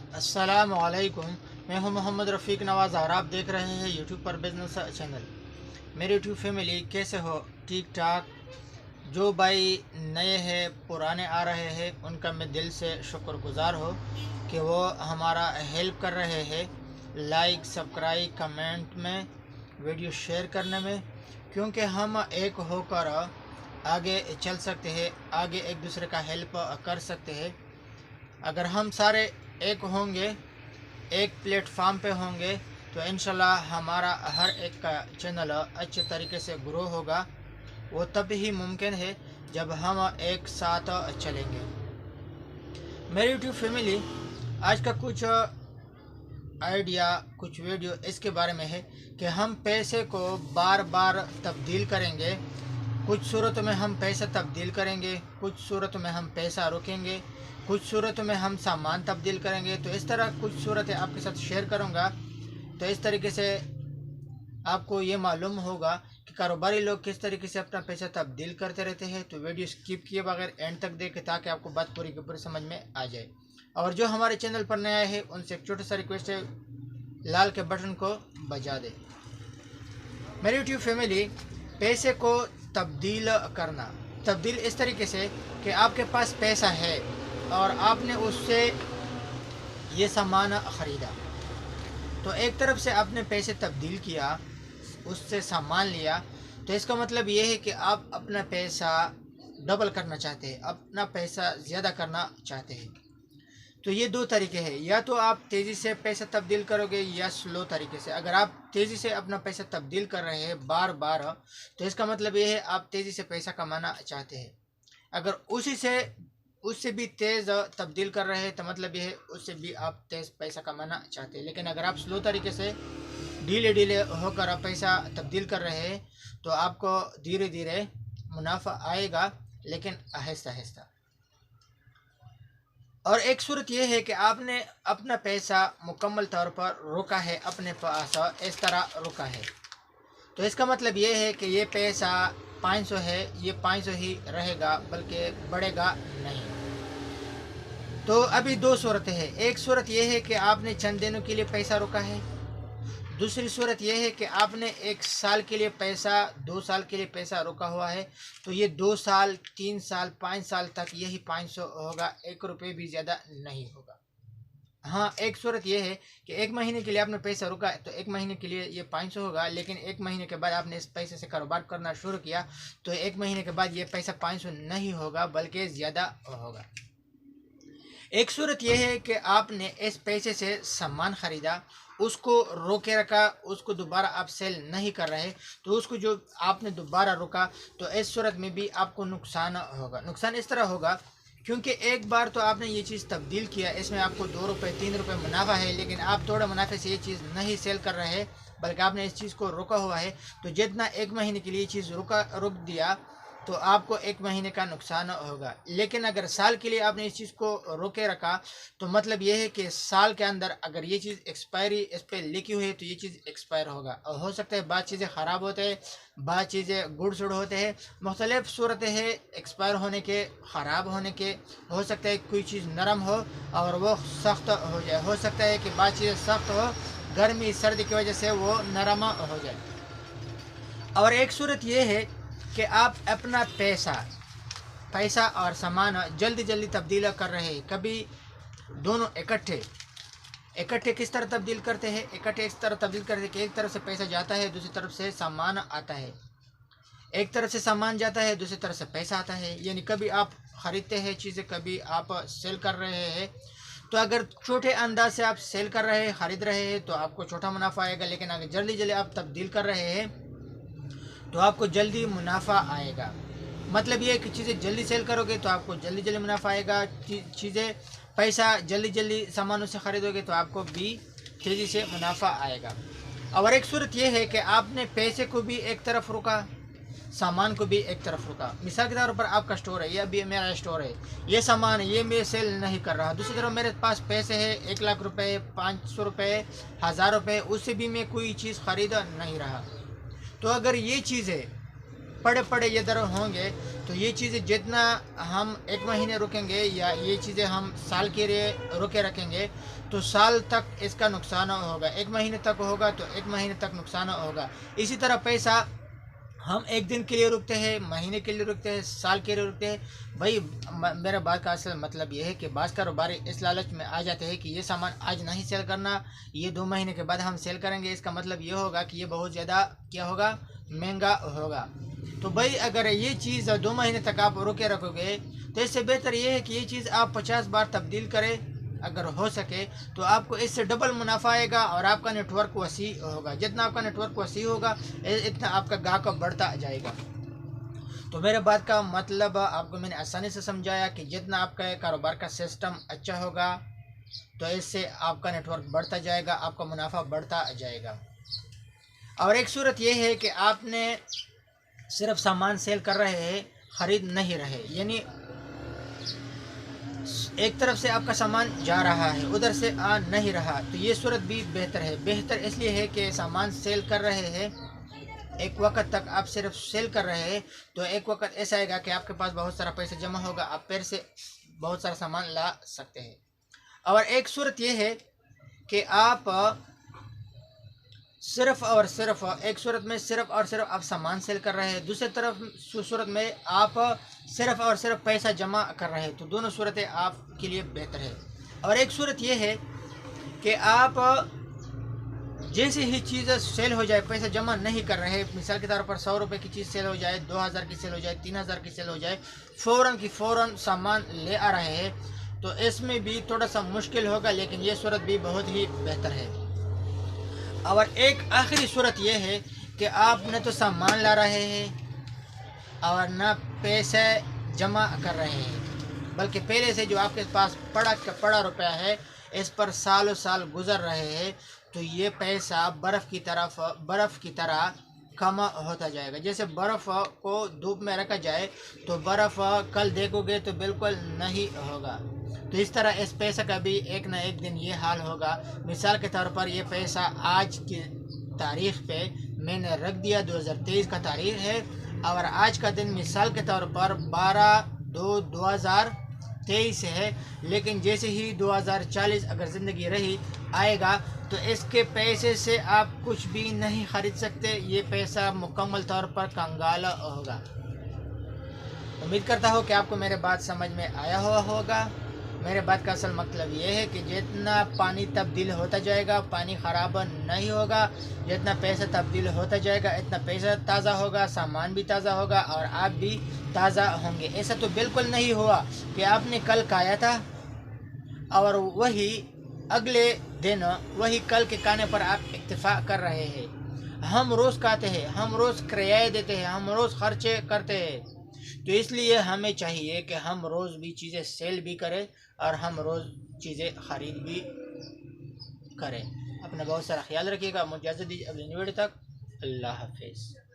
अस्सलामुअलैकुम। मैं हूं मोहम्मद रफ़ीक नवाज़ और आप देख रहे हैं यूट्यूब पर बिज़नेस चैनल। मेरी यूट्यूब फैमिली कैसे हो? ठीक ठाक। जो भाई नए हैं पुराने आ रहे हैं उनका मैं दिल से शुक्रगुज़ार हो कि वो हमारा हेल्प कर रहे हैं लाइक सब्सक्राइब कमेंट में वीडियो शेयर करने में, क्योंकि हम एक होकर आगे चल सकते हैं, आगे एक दूसरे का हेल्प कर सकते हैं। अगर हम सारे एक होंगे, एक प्लेटफार्म पे होंगे तो इंशाल्लाह हमारा हर एक का चैनल अच्छे तरीके से ग्रो होगा। वो तब ही मुमकिन है जब हम एक साथ चलेंगे। मेरी यूट्यूब फैमिली, आज का कुछ आइडिया कुछ वीडियो इसके बारे में है कि हम पैसे को बार बार तब्दील करेंगे। कुछ सूरत में हम पैसा तब्दील करेंगे, कुछ सूरत में हम पैसा रोकेंगे, कुछ सूरत में हम सामान तब्दील करेंगे। तो इस तरह कुछ सूरतें आपके साथ शेयर करूंगा। तो इस तरीके से आपको ये मालूम होगा कि कारोबारी लोग किस तरीके से अपना पैसा तब्दील करते रहते हैं। तो वीडियो स्किप किए बगैर एंड तक देखें ताकि आपको बात पूरी की पूरी समझ में आ जाए। और जो हमारे चैनल पर नया है उनसे एक छोटा सा रिक्वेस्ट है, लाल के बटन को बजा दे। मेरी यूट्यूब फैमिली, पैसे को तब्दील करना, तब्दील इस तरीके से कि आपके पास पैसा है और आपने उससे ये सामान ख़रीदा। तो एक तरफ से आपने पैसे तब्दील किया, उससे सामान लिया, तो इसका मतलब ये है कि आप अपना पैसा डबल करना चाहते हैं, अपना पैसा ज़्यादा करना चाहते हैं। तो ये दो तरीके हैं, या तो आप तेज़ी से पैसा तब्दील करोगे या स्लो तरीके से। अगर आप तेज़ी से अपना पैसा तब्दील कर रहे हैं बार बार, तो इसका मतलब ये है आप तेज़ी से पैसा कमाना चाहते हैं। अगर उससे भी तेज़ तब्दील कर रहे हैं तो मतलब ये है उससे भी आप तेज़ पैसा कमाना चाहते हैं। लेकिन अगर आप स्लो तरीके से ढीले ढीले होकर पैसा तब्दील कर रहे हैं तो आपको धीरे धीरे मुनाफा आएगा, लेकिन आहिस्ता आहिस्ता। और एक सूरत यह है कि आपने अपना पैसा मुकम्मल तौर पर रोका है, अपने पास इस तरह रोका है। तो इसका मतलब ये है कि ये पैसा 500 है, ये 500 ही रहेगा, बल्कि बढ़ेगा नहीं। तो अभी दो सूरतें हैं। एक सूरत यह है कि आपने चंद दिनों के लिए पैसा रोका है, दूसरी सूरत यह है कि आपने 1 साल के लिए पैसा, 2 साल के लिए पैसा रोका हुआ है। तो ये 2 साल 3 साल 5 साल तक यही 500 होगा, 1 रुपये भी ज़्यादा नहीं होगा। हाँ, एक सूरत यह है कि 1 महीने के लिए आपने पैसा रुका तो 1 महीने के लिए ये 500 होगा, लेकिन 1 महीने के बाद आपने इस पैसे से कारोबार करना शुरू किया तो 1 महीने के बाद ये पैसा 500 नहीं होगा बल्कि ज़्यादा होगा। एक सूरत यह है कि आपने इस पैसे से सामान ख़रीदा, उसको रोके रखा, उसको दोबारा आप सेल नहीं कर रहे, तो उसको जो आपने दोबारा रोका, तो इस सूरत में भी आपको नुकसान होगा। नुकसान इस तरह होगा क्योंकि एक बार तो आपने ये चीज़ तब्दील किया, इसमें आपको 2 रुपये 3 रुपये मुनाफा है, लेकिन आप थोड़ा मुनाफे से ये चीज़ नहीं सेल कर रहे बल्कि आपने इस चीज़ को रोका हुआ है। तो जितना 1 महीने के लिए चीज़ रोक दिया तो आपको 1 महीने का नुकसान होगा। लेकिन अगर साल के लिए आपने इस चीज़ को रोके रखा तो मतलब ये है कि साल के अंदर अगर ये चीज़ एक्सपायरी इस पर लिखी हुई है तो ये चीज़ एक्सपायर होगा। और हो सकता है बाद चीज़ें ख़राब होते हैं, बाद चीज़ें गुड़ सुड़ होते हैं, मुख्तलिफ सूरतें हैं एक्सपायर होने के, ख़राब होने के। हो सकता है कोई चीज़ नरम हो और वो सख्त हो जाए, हो सकता है कि बाद चीज़ें सख्त हो, गर्मी सर्दी की वजह से वो नरम हो जाए। और एक सूरत ये है कि आप अपना पैसा और सामान जल्दी जल्दी तब्दील कर रहे हैं। कभी दोनों इकट्ठे किस तरह तब्दील करते हैं? इकट्ठे इस तरह तब्दील करते हैं कि एक तरफ से पैसा जाता है, दूसरी तरफ से सामान आता है। एक तरफ से सामान जाता है, दूसरी तरफ से पैसा आता है। यानी कभी आप ख़रीदते हैं चीज़ें, कभी आप सेल कर रहे हैं। तो अगर छोटे अंदाज से आप सेल कर रहे हैं, ख़रीद रहे हैं तो आपको छोटा मुनाफा आएगा, लेकिन अगर जल्दी जल्दी आप तब्दील कर रहे हैं तो आपको जल्दी मुनाफा आएगा। मतलब ये कि चीज़ें जल्दी सेल करोगे तो आपको जल्दी जल्दी मुनाफा आएगा, चीज़ें पैसा जल्दी जल्दी सामानों से ख़रीदोगे तो आपको भी तेज़ी से मुनाफा आएगा। और एक सूरत ये है कि आपने पैसे को भी एक तरफ रोका, सामान को भी एक तरफ रोका। मिसाल के तौर पर आपका स्टोर है, या भी मेरा स्टोर है, ये सामान ये मैं सेल नहीं कर रहा, दूसरी तरफ मेरे पास पैसे है 1 लाख रुपये, 500 रुपये, 1000 रुपये, उससे भी मैं कोई चीज़ ख़रीद नहीं रहा। तो अगर ये चीज़ें पड़े पड़े ये दर होंगे तो ये चीज़ें जितना हम एक महीने रुकेंगे या ये चीज़ें हम साल के लिए रुके रखेंगे तो साल तक इसका नुकसान होगा, एक महीने तक होगा तो एक महीने तक नुकसान होगा। इसी तरह पैसा हम एक दिन के लिए रुकते हैं, महीने के लिए रुकते हैं, साल के लिए रुकते हैं। भाई मेरा बात का असल मतलब ये है कि बाज़ कारोबारी इस लालच में आ जाते हैं कि ये सामान आज नहीं सेल करना, ये 2 महीने के बाद हम सेल करेंगे। इसका मतलब ये होगा कि ये बहुत ज़्यादा क्या होगा, महंगा होगा। तो भाई अगर ये चीज़ 2 महीने तक आप रोके रखोगे तो इससे बेहतर ये है कि ये चीज़ आप 50 बार तब्दील करें अगर हो सके, तो आपको इससे डबल मुनाफा आएगा और आपका नेटवर्क वसी होगा। जितना आपका नेटवर्क वसी होगा इतना आपका गाहक बढ़ता जाएगा। तो मेरे बात का मतलब आपको मैंने आसानी से समझाया कि जितना आपका कारोबार का सिस्टम अच्छा होगा तो इससे आपका नेटवर्क बढ़ता जाएगा, आपका मुनाफा बढ़ता जाएगा। और एक सूरत यह है कि आपने सिर्फ सामान सेल कर रहे हैं, ख़रीद नहीं रहे, यानी एक तरफ से आपका सामान जा रहा है उधर से आ नहीं रहा, तो ये सूरत भी बेहतर है। बेहतर इसलिए है कि सामान सेल कर रहे हैं, एक वक्त तक आप सिर्फ सेल कर रहे हैं तो एक वक्त ऐसा आएगा कि आपके पास बहुत सारा पैसा जमा होगा, आप फिर से बहुत सारा सामान ला सकते हैं। और एक सूरत ये है कि आप सिर्फ और सिर्फ एक सूरत में सिर्फ और सिर्फ आप सामान सेल कर रहे हैं, दूसरी तरफ सूरत में आप सिर्फ और सिर्फ पैसा जमा कर रहे हैं, तो दोनों सूरतें आपके लिए बेहतर है। और एक सूरत यह है कि आप जैसे ही चीज़ सेल हो जाए, पैसा जमा नहीं कर रहे, मिसाल के तौर पर 100 रुपये की चीज़ सेल हो जाए, 2000 की सेल हो जाए, 3000 की सेल हो जाए, फ़ौरन की फ़ौरन सामान ले आ रहे हैं, तो इसमें भी थोड़ा सा मुश्किल होगा, लेकिन ये सूरत भी बहुत ही बेहतर है। और एक आखिरी सूरत यह है कि आप न तो सामान ला रहे हैं और न पैसे जमा कर रहे हैं, बल्कि पहले से जो आपके पास पड़ा रुपया है इस पर सालों साल गुजर रहे हैं, तो ये पैसा बर्फ़ की तरह कम होता जाएगा। जैसे बर्फ़ को धूप में रखा जाए तो बर्फ़ कल देखोगे तो बिल्कुल नहीं होगा, तो इस तरह इस पैसे का भी एक ना एक दिन ये हाल होगा। मिसाल के तौर पर ये पैसा आज की तारीख़ पे मैंने रख दिया, 2023 का तारीख़ है, और आज का दिन मिसाल के तौर पर 12/2/2023 है, लेकिन जैसे ही 2040 अगर ज़िंदगी रही आएगा तो इसके पैसे से आप कुछ भी नहीं ख़रीद सकते, ये पैसा मुकम्मल तौर पर कंगाल होगा। उम्मीद करता हूँ कि आपको मेरे बात समझ में आया हुआ होगा। मेरे बात का असल मतलब ये है कि जितना पानी तब्दील होता जाएगा पानी ख़राब नहीं होगा, जितना पैसा तब्दील होता जाएगा इतना पैसा ताज़ा होगा, सामान भी ताज़ा होगा और आप भी ताज़ा होंगे। ऐसा तो बिल्कुल नहीं हुआ कि आपने कल खाया था और वही अगले दिन वही कल के खाने पर आप इत्तेफाक कर रहे हैं। हम रोज़ खाते हैं, हम रोज़ किराया देते हैं, हम रोज़ खर्चे करते हैं, तो इसलिए हमें चाहिए कि हम रोज़ भी चीज़ें सेल भी करें और हम रोज़ चीज़ें ख़रीद भी करें। अपना बहुत सारा ख्याल रखिएगा। मुझे इजाज़त दीजिए अगली वीडियो तक। अल्लाह हाफिज़।